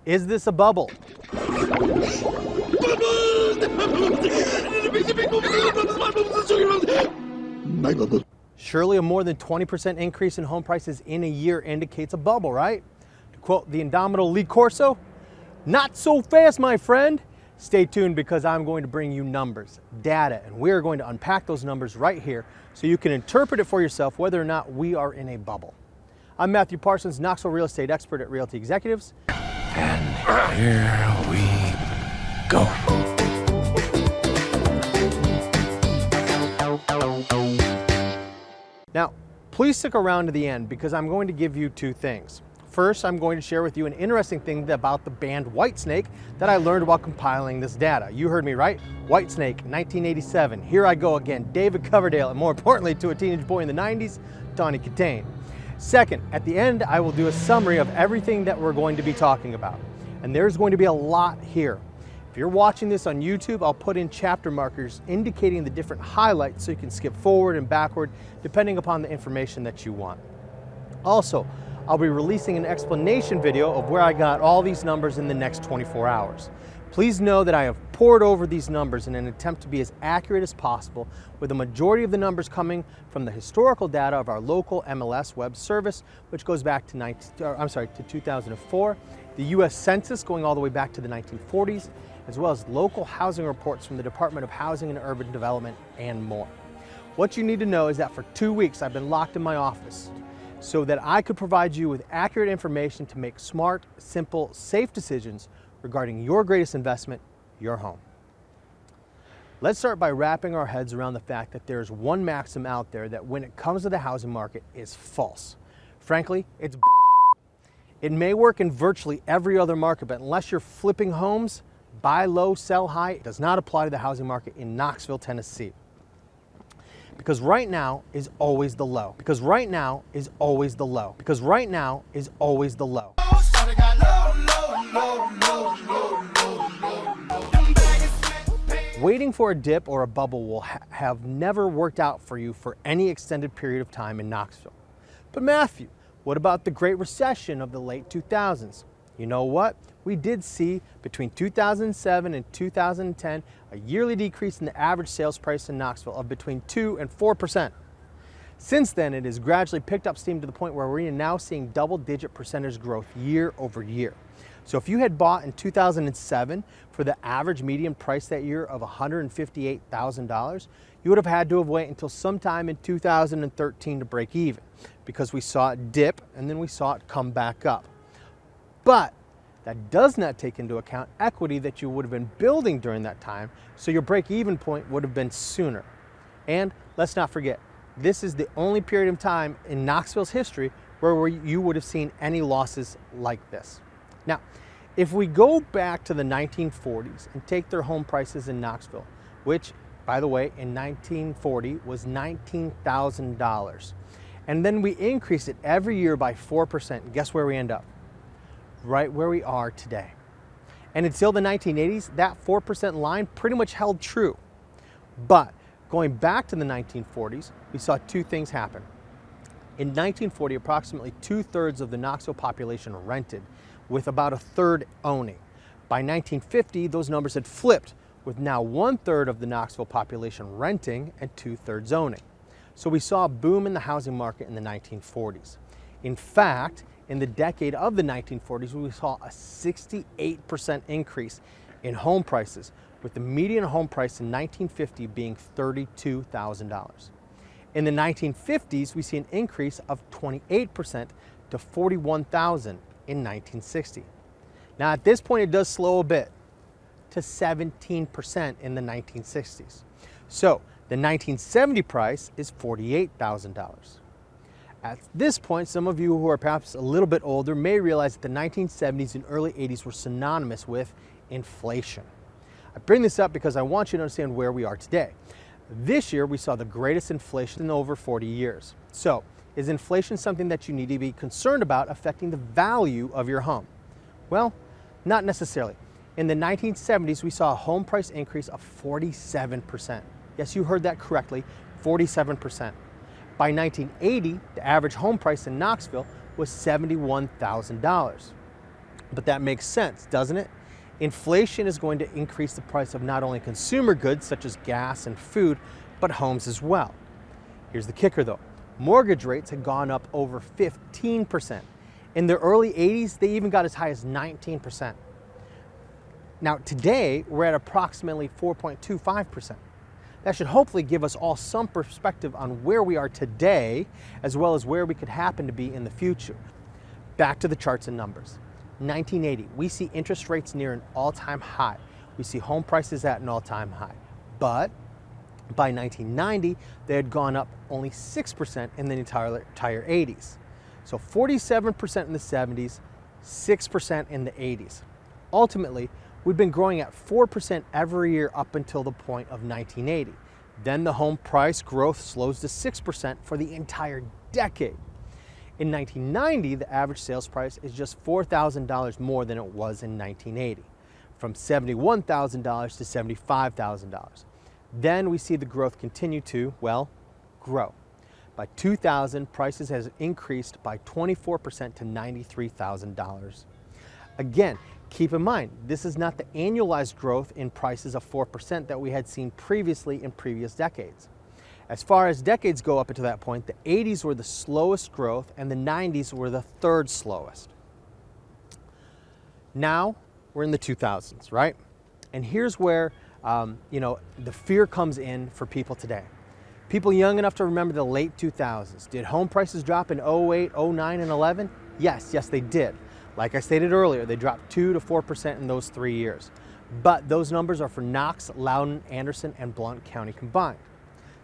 Is this a bubble? Surely a more than 20% increase in home prices in a year indicates a bubble, right? To quote the indomitable Lee Corso, not so fast, my friend. Stay tuned because I'm going to bring you numbers, data, and we are going to unpack those numbers right here so you can interpret it for yourself whether or not we are in a bubble. I'm Matthew Parsons, Knoxville Real Estate Expert at Realty Executives. And here we go. Now, please stick around to the end because I'm going to give you two things. First, I'm going to share with you an interesting thing about the band Whitesnake that I learned while compiling this data. You heard me right? Whitesnake, 1987. Here I go again, David Coverdale, and more importantly to a teenage boy in the 90s, Tawny Katane. Second, at the end, I will do a summary of everything that we're going to be talking about. And there's going to be a lot here. If you're watching this on YouTube, I'll put in chapter markers indicating the different highlights so you can skip forward and backward depending upon the information that you want. Also, I'll be releasing an explanation video of where I got all these numbers in the next 24 hours. Please know that I have poured over these numbers in an attempt to be as accurate as possible, with the majority of the numbers coming from the historical data of our local MLS web service, which goes back to 2004, the US Census going all the way back to the 1940s, as well as local housing reports from the Department of Housing and Urban Development, and more. What you need to know is that for 2 weeks I've been locked in my office so that I could provide you with accurate information to make smart, simple, safe decisions regarding your greatest investment, your home. Let's start by wrapping our heads around the fact that there's one maxim out there that when it comes to the housing market is false. Frankly, it's bullshit. It may work in virtually every other market, but unless you're flipping homes, buy low, sell high, it does not apply to the housing market in Knoxville, Tennessee. Because right now is always the low. Because right now is always the low. Because right now is always the low. Waiting for a dip or a bubble will have never worked out for you for any extended period of time in Knoxville. But Matthew, what about the Great Recession of the late 2000s? You know what? We did see between 2007 and 2010 a yearly decrease in the average sales price in Knoxville of between 2 and 4%. Since then, it has gradually picked up steam to the point where we're now seeing double-digit percentage growth year over year. So if you had bought in 2007 for the average median price that year of $158,000, you would have had to have waited until sometime in 2013 to break even, because we saw it dip and then we saw it come back up. But that does not take into account equity that you would have been building during that time, so your break-even point would have been sooner. And let's not forget, this is the only period of time in Knoxville's history where you would have seen any losses like this. Now, if we go back to the 1940s and take their home prices in Knoxville, which, by the way, in 1940 was $19,000, and then we increase it every year by 4%, guess where we end up? Right where we are today. And until the 1980s, that 4% line pretty much held true. But going back to the 1940s, we saw two things happen. In 1940, approximately 2/3 of the Knoxville population rented, with about 1/3 owning. By 1950, those numbers had flipped, with now 1/3 of the Knoxville population renting and 2/3 owning. So we saw a boom in the housing market in the 1940s. In fact, in the decade of the 1940s, we saw a 68% increase in home prices, with the median home price in 1950 being $32,000. In the 1950s, we see an increase of 28% to $41,000 in 1960. Now at this point, it does slow a bit to 17% in the 1960s. So the 1970 price is $48,000. At this point, some of you who are perhaps a little bit older may realize that the 1970s and early 80s were synonymous with inflation. I bring this up because I want you to understand where we are today. This year, we saw the greatest inflation in over 40 years. So, is inflation something that you need to be concerned about affecting the value of your home? Well, not necessarily. In the 1970s, we saw a home price increase of 47%. Yes, you heard that correctly, 47%. By 1980, the average home price in Knoxville was $71,000. But that makes sense, doesn't it? Inflation is going to increase the price of not only consumer goods such as gas and food, but homes as well. Here's the kicker though. Mortgage rates had gone up over 15%. In the early 80s, they even got as high as 19%. Now today, we're at approximately 4.25%. That should hopefully give us all some perspective on where we are today, as well as where we could happen to be in the future. Back to the charts and numbers. 1980, we see interest rates near an all-time high. We see home prices at an all-time high. But by 1990, they had gone up only 6% in the entire 80s. So 47% in the 70s, 6% in the 80s. Ultimately, we've been growing at 4% every year up until the point of 1980. Then the home price growth slows to 6% for the entire decade. In 1990, the average sales price is just $4,000 more than it was in 1980, from $71,000 to $75,000. Then we see the growth continue to, well, grow. By 2000, prices has increased by 24% to $93,000. Again, keep in mind, this is not the annualized growth in prices of 4% that we had seen previously in previous decades. As far as decades go up until that point, the 80s were the slowest growth and the 90s were the third slowest. Now we're in the 2000s, right? And here's where the fear comes in for people today. People young enough to remember the late 2000s. Did home prices drop in 08, 09, and 11? Yes, they did. Like I stated earlier, they dropped 2 to 4% in those 3 years. But those numbers are for Knox, Loudoun, Anderson, and Blount County combined.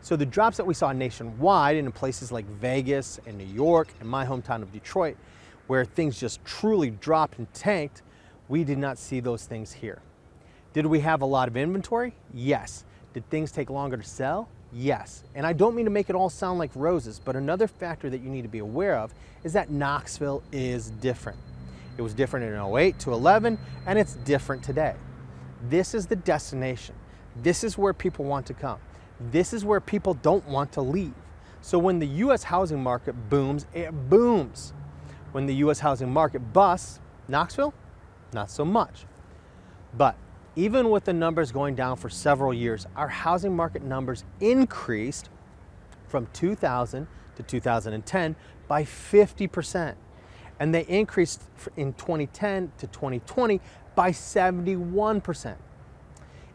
So the drops that we saw nationwide and in places like Vegas and New York and my hometown of Detroit, where things just truly dropped and tanked, we did not see those things here. Did we have a lot of inventory? Yes. Did things take longer to sell? Yes. And I don't mean to make it all sound like roses, but another factor that you need to be aware of is that Knoxville is different. It was different in 08 to 11, and it's different today. This is the destination. This is where people want to come. This is where people don't want to leave. So when the U.S. housing market booms, it booms. When the U.S. housing market busts, Knoxville, not so much. But even with the numbers going down for several years, our housing market numbers increased from 2000 to 2010 by 50%. And they increased in 2010 to 2020 by 71%.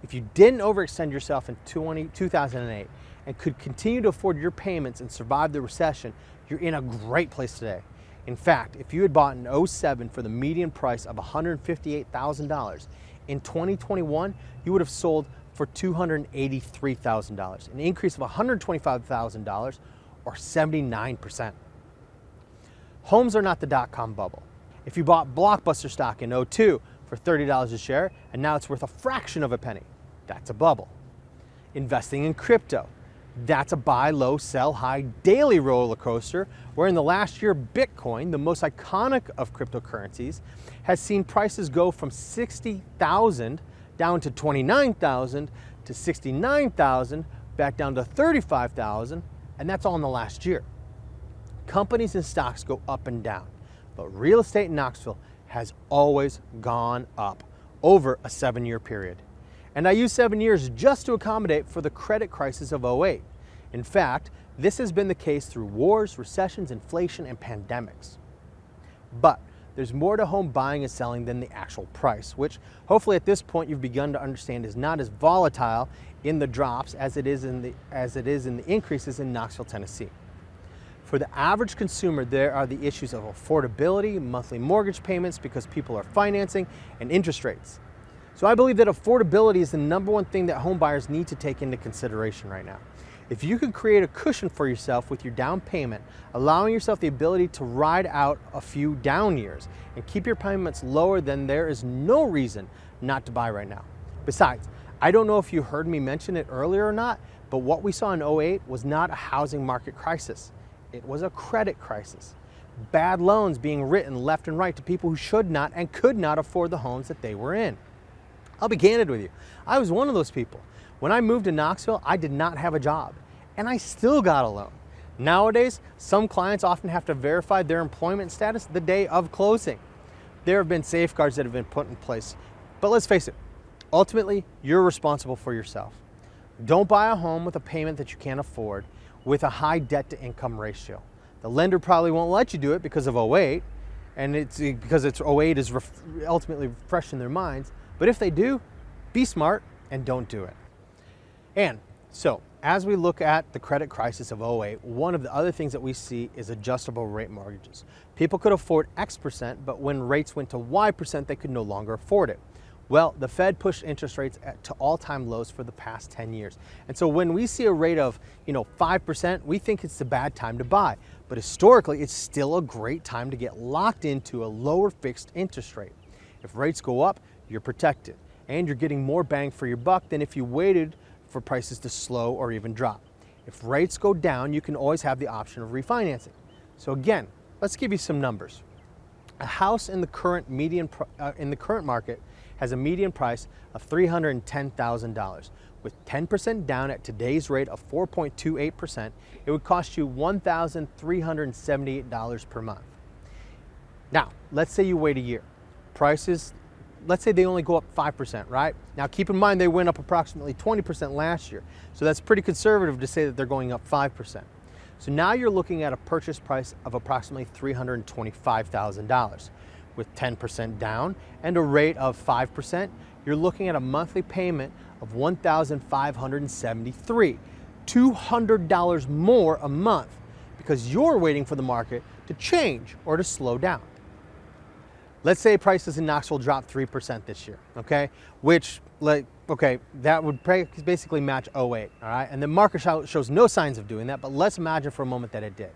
If you didn't overextend yourself in 2008 and could continue to afford your payments and survive the recession, you're in a great place today. In fact, if you had bought in 07 for the median price of $158,000, in 2021, you would have sold for $283,000, an increase of $125,000 or 79%. Homes are not the .com bubble. If you bought Blockbuster stock in 02 for $30 a share and now it's worth a fraction of a penny, that's a bubble. Investing in crypto, that's a buy low, sell high daily roller coaster where in the last year, Bitcoin, the most iconic of cryptocurrencies, has seen prices go from 60,000 down to 29,000 to 69,000, back down to 35,000, and that's all in the last year. Companies and stocks go up and down, but real estate in Knoxville has always gone up over a 7-year period. And I use 7 years just to accommodate for the credit crisis of 08. In fact, this has been the case through wars, recessions, inflation, and pandemics. But there's more to home buying and selling than the actual price, which hopefully at this point you've begun to understand is not as volatile in the drops as it is in the increases in Knoxville, Tennessee. For the average consumer, there are the issues of affordability, monthly mortgage payments because people are financing, and interest rates. So I believe that affordability is the number one thing that home buyers need to take into consideration right now. If you can create a cushion for yourself with your down payment, allowing yourself the ability to ride out a few down years and keep your payments lower, then there is no reason not to buy right now. Besides, I don't know if you heard me mention it earlier or not, but what we saw in 08 was not a housing market crisis. It was a credit crisis. Bad loans being written left and right to people who should not and could not afford the homes that they were in. I'll be candid with you. I was one of those people. When I moved to Knoxville, I did not have a job, and I still got a loan. Nowadays, some clients often have to verify their employment status the day of closing. there have been safeguards that have been put in place. But let's face it, ultimately, you're responsible for yourself. Don't buy a home with a payment that you can't afford with a high debt to income ratio. The lender probably won't let you do it because of '08, and it's because '08 is ultimately fresh in their minds. But if they do, be smart and don't do it. And so, as we look at the credit crisis of '08, one of the other things that we see is adjustable rate mortgages. People could afford X%, but when rates went to Y%, they could no longer afford it. Well, the Fed pushed interest rates to all-time lows for the past 10 years. And so when we see a rate of 5%, we think it's a bad time to buy. But historically, it's still a great time to get locked into a lower fixed interest rate. If rates go up, you're protected, and you're getting more bang for your buck than if you waited for prices to slow or even drop. If rates go down, you can always have the option of refinancing. So again, let's give you some numbers. A house in the current market has a median price of $310,000. With 10% down at today's rate of 4.28%, it would cost you $1,378 per month. Now, let's say you wait a year. Prices, let's say they only go up 5%, right? Now keep in mind they went up approximately 20% last year. So that's pretty conservative to say that they're going up 5%. So now you're looking at a purchase price of approximately $325,000. With 10% down and a rate of 5%, you're looking at a monthly payment of $1,573, $200 more a month because you're waiting for the market to change or to slow down. Let's say prices in Knoxville drop 3% this year, okay? That would basically match '08, all right? And the market shows no signs of doing that, but let's imagine for a moment that it did.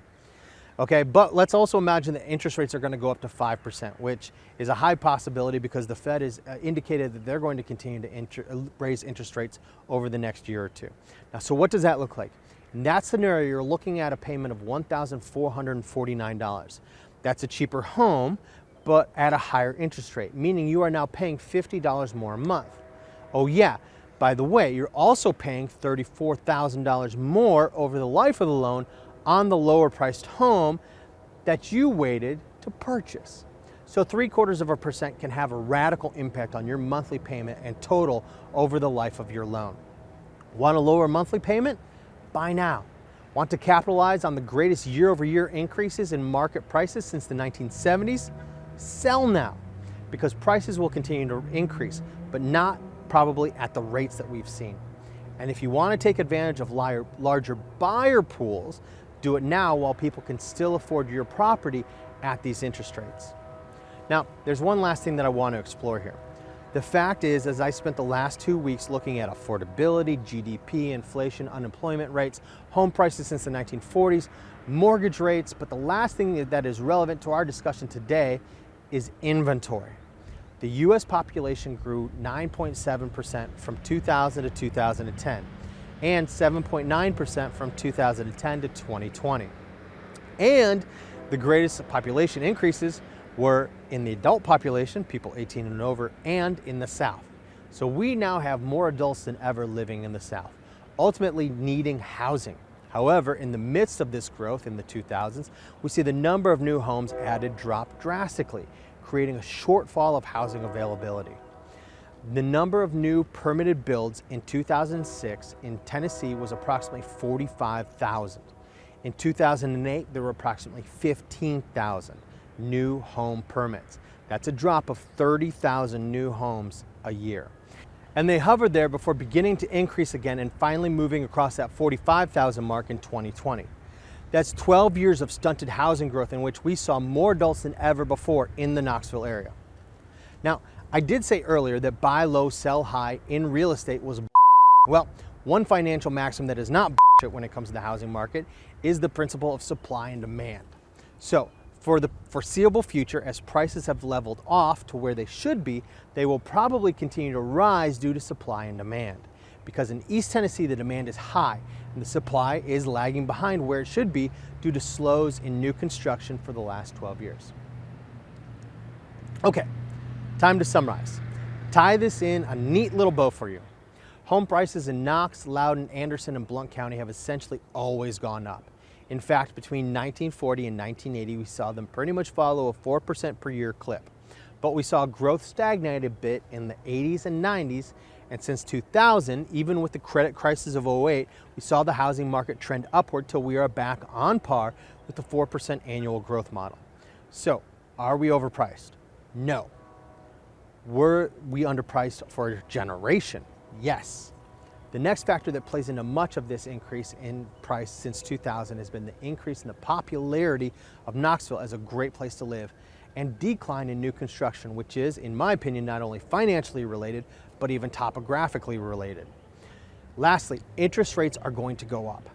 Okay, but let's also imagine that interest rates are going to go up to 5%, which is a high possibility because the Fed has indicated that they're going to continue to raise interest rates over the next year or two. Now, so what does that look like? In that scenario, you're looking at a payment of $1,449. That's a cheaper home, but at a higher interest rate, meaning you are now paying $50 more a month. Oh yeah, by the way, you're also paying $34,000 more over the life of the loan on the lower priced home that you waited to purchase. So 0.75% can have a radical impact on your monthly payment and total over the life of your loan. Want a lower monthly payment? Buy now. Want to capitalize on the greatest year-over-year increases in market prices since the 1970s? Sell now, because prices will continue to increase, but not probably at the rates that we've seen. And if you want to take advantage of larger buyer pools, do it now while people can still afford your property at these interest rates. Now, there's one last thing that I want to explore here. The fact is, as I spent the last 2 weeks looking at affordability, GDP, inflation, unemployment rates, home prices since the 1940s, mortgage rates, but the last thing that is relevant to our discussion today is inventory. The US population grew 9.7% from 2000 to 2010. And 7.9% from 2010 to 2020. And the greatest population increases were in the adult population, people 18 and over, and in the South. So we now have more adults than ever living in the South, ultimately needing housing. However, in the midst of this growth in the 2000s, we see the number of new homes added drop drastically, creating a shortfall of housing availability. The number of new permitted builds in 2006 in Tennessee was approximately 45,000. In 2008, there were approximately 15,000 new home permits. That's a drop of 30,000 new homes a year. And they hovered there before beginning to increase again and finally moving across that 45,000 mark in 2020. That's 12 years of stunted housing growth in which we saw more adults than ever before in the Knoxville area. Now, I did say earlier that buy low, sell high in real estate was well, one financial maxim that is not when it comes to the housing market is the principle of supply and demand. So for the foreseeable future, as prices have leveled off to where they should be, they will probably continue to rise due to supply and demand. Because in East Tennessee, the demand is high and the supply is lagging behind where it should be due to slows in new construction for the last 12 years. Okay. Time to summarize. Tie this in a neat little bow for you. Home prices in Knox, Loudoun, Anderson, and Blount County have essentially always gone up. In fact, between 1940 and 1980, we saw them pretty much follow a 4% per year clip. but we saw growth stagnate a bit in the 80s and 90s, and since 2000, even with the credit crisis of '08, we saw the housing market trend upward till we are back on par with the 4% annual growth model. So, are we overpriced? No. Were we underpriced for a generation? Yes. The next factor that plays into much of this increase in price since 2000 has been the increase in the popularity of Knoxville as a great place to live and decline in new construction, which is, in my opinion, not only financially related, but even topographically related. Lastly, interest rates are going to go up.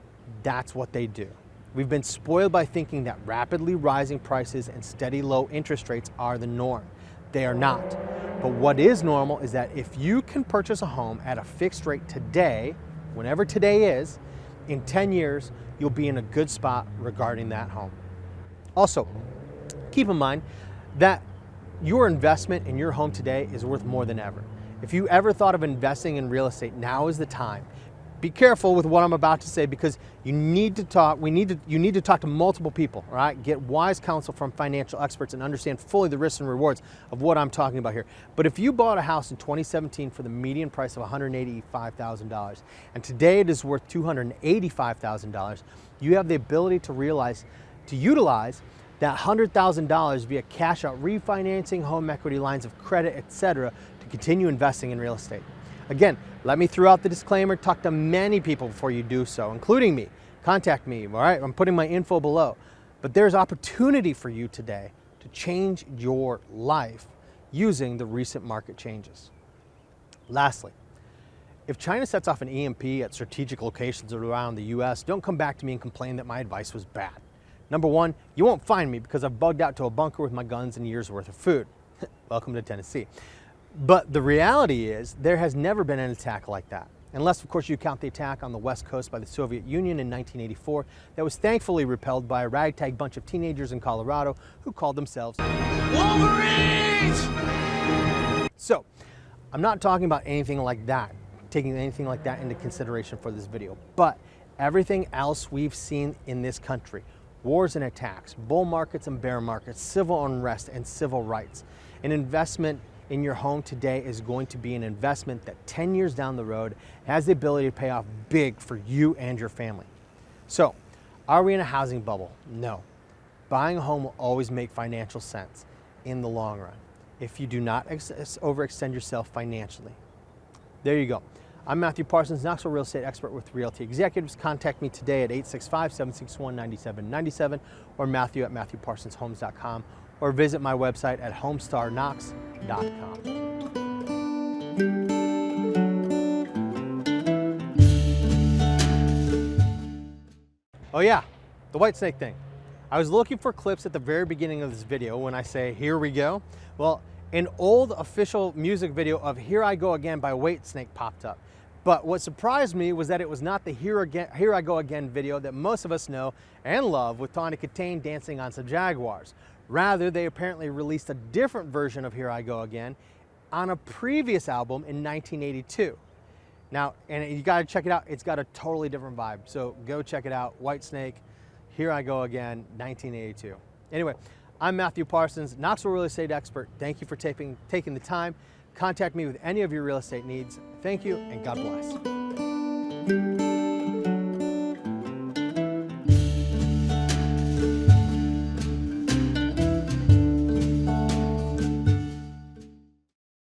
That's what they do. We've been spoiled by thinking that rapidly rising prices and steady low interest rates are the norm. They are not. But what is normal is that if you can purchase a home at a fixed rate today, whenever today is, in 10 years, you'll be in a good spot regarding that home. Also, keep in mind that your investment in your home today is worth more than ever. If you ever thought of investing in real estate, now is the time. Be careful with what I'm about to say because you need to talk to multiple people, all right? Get wise counsel from financial experts and understand fully the risks and rewards of what I'm talking about here. But if you bought a house in 2017 for the median price of $185,000 and today it is worth $285,000, you have the ability to utilize that $100,000 via cash out refinancing, home equity lines of credit, etc., to continue investing in real estate. Again, let me throw out the disclaimer, talk to many people before you do so, including me. Contact me, all right? I'm putting my info below. But there's opportunity for you today to change your life using the recent market changes. Lastly, if China sets off an EMP at strategic locations around the US, don't come back to me and complain that my advice was bad. Number one, you won't find me because I've bugged out to a bunker with my guns and years worth of food. Welcome to Tennessee. But the reality is there has never been an attack like that. Unless, of course, you count the attack on the West Coast by the Soviet Union in 1984 that was thankfully repelled by a ragtag bunch of teenagers in Colorado who called themselves Wolverines! So, I'm not talking about anything like that, taking anything like that into consideration for this video, but everything else we've seen in this country, wars and attacks, bull markets and bear markets, civil unrest and civil rights, an investment in your home today is going to be an investment that 10 years down the road has the ability to pay off big for you and your family. So, are we in a housing bubble? No. Buying a home will always make financial sense in the long run if you do not overextend yourself financially. There you go. I'm Matthew Parsons, Knoxville Real Estate Expert with Realty Executives. Contact me today at 865-761-9797 or Matthew@MatthewParsonsHomes.com or visit my website at homestarknox.com. Oh yeah, the Whitesnake thing. I was looking for clips at the very beginning of this video when I say, here we go. Well, an old official music video of Here I Go Again by Whitesnake popped up. But what surprised me was that it was not the Here I Go Again video that most of us know and love with Tawny Katane dancing on some Jaguars. Rather, they apparently released a different version of Here I Go Again on a previous album in 1982. Now, and you gotta check it out, it's got a totally different vibe. So go check it out, Whitesnake, Here I Go Again, 1982. Anyway, I'm Matthew Parsons, Knoxville Real Estate Expert. Thank you for taking the time. Contact me with any of your real estate needs. Thank you and God bless.